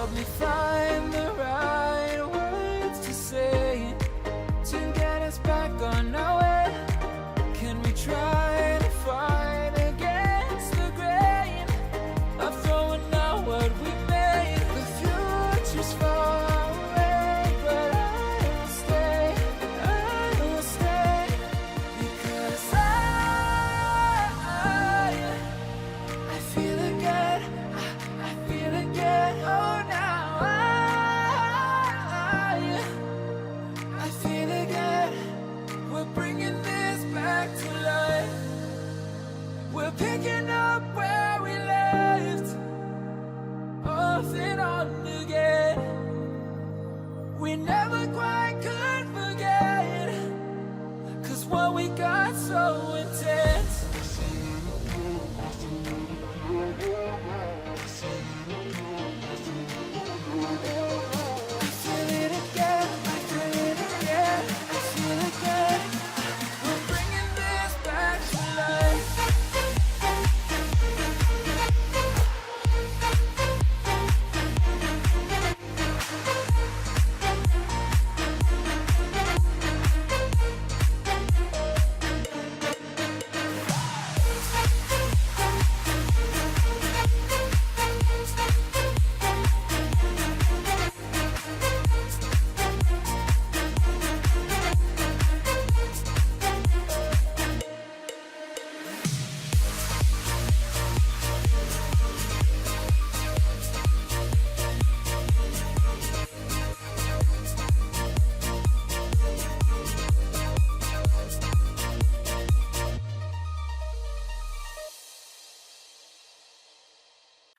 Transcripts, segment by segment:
help me find the right words to say to get us back on our way. Can we try to fight against the grain of throwing out what we made? The future's far away, but I will stay, because I feel again, I feel again, oh now I feel again, we're bringing this back to life, we're picking up where we left off and on again, we never quite could forget, 'cause what we got so intense. I feel it again, I feel it again, I feel it again, we're bringing this back to life.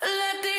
Let the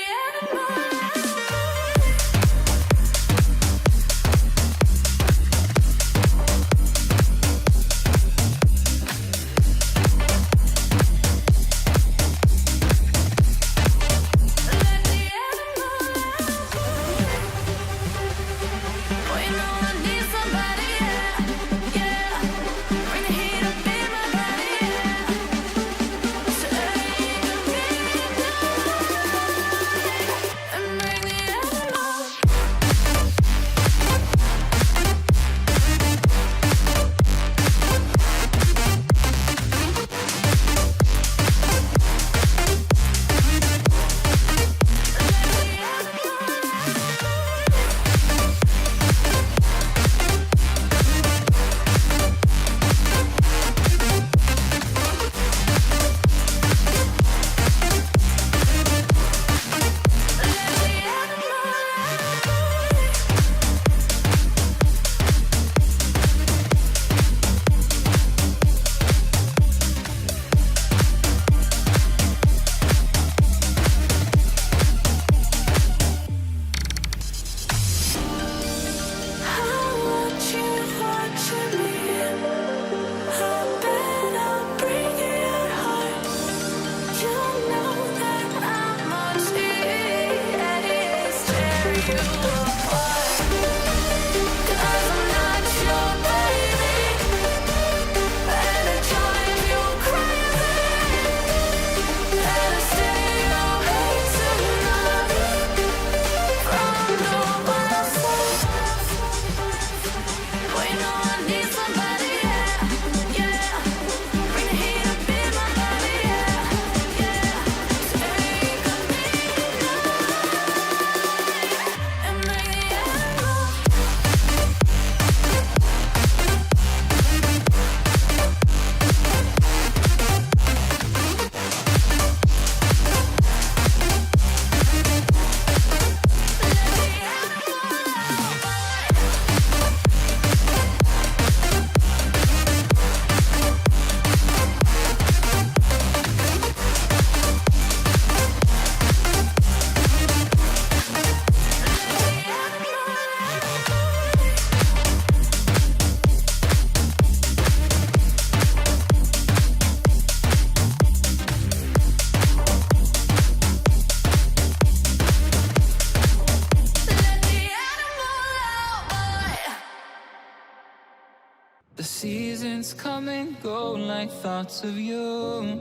The seasons come and go like thoughts of you.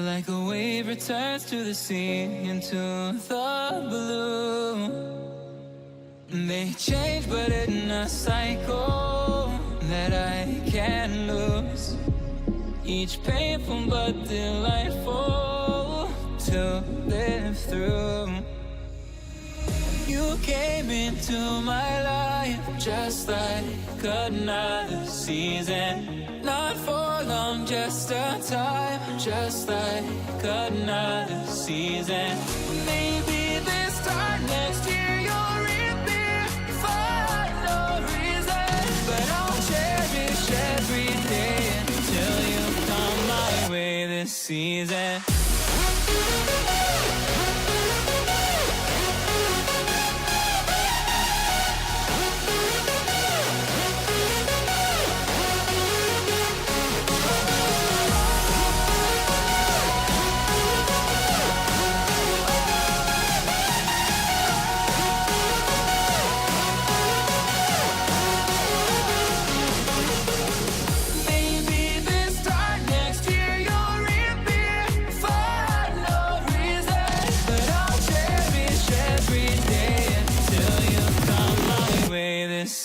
Like a wave returns to the sea, into the blue. They change, but in a cycle that I can't lose. Each painful but delightful to live through. You came into my life just like another season. Not for long, just a time, just like another season. Maybe this time next year you'll reappear for no reason. But I'll cherish every day until you come my way this season.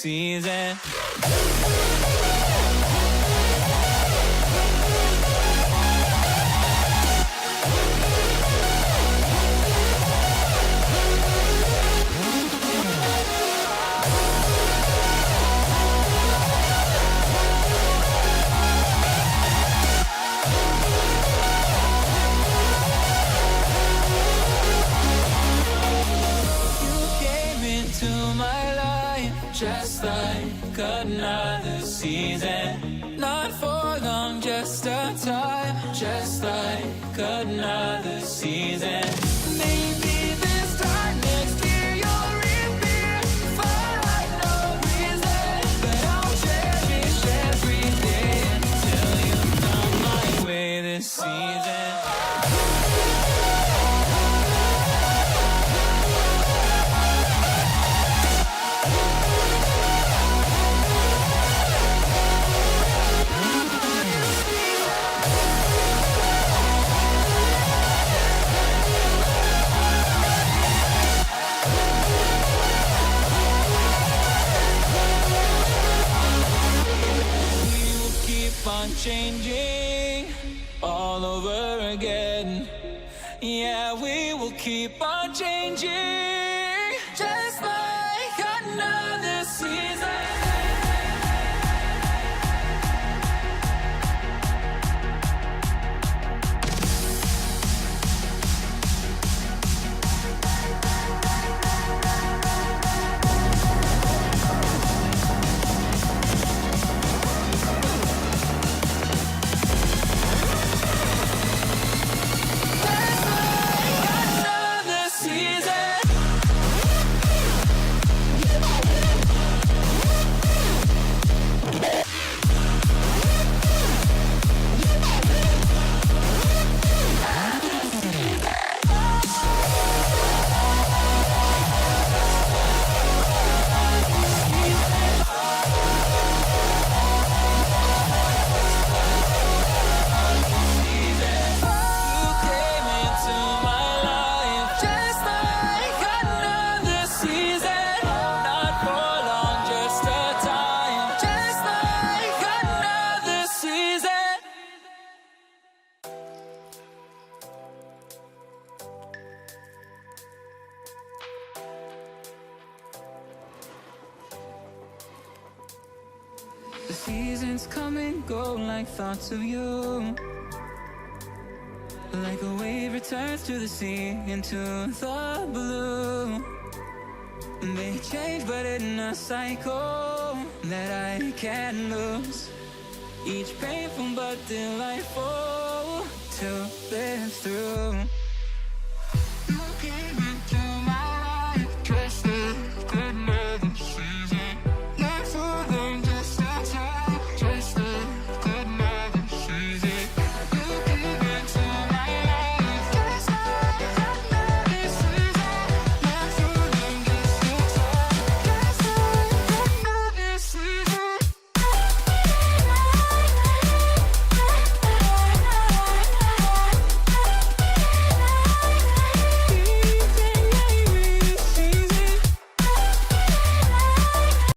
Season. Just like another season. Not for long, just a time. Just like another season. Maybe this time next year you'll reappear for no reason. But I'll cherish every day until you come my way this season. On changing all over again. Yeah, we will keep on changing, just like another season. The seasons come and go like thoughts of you. Like a wave returns to the sea, into the blue. They change but in a cycle that I can't lose. Each painful but delightful to live through.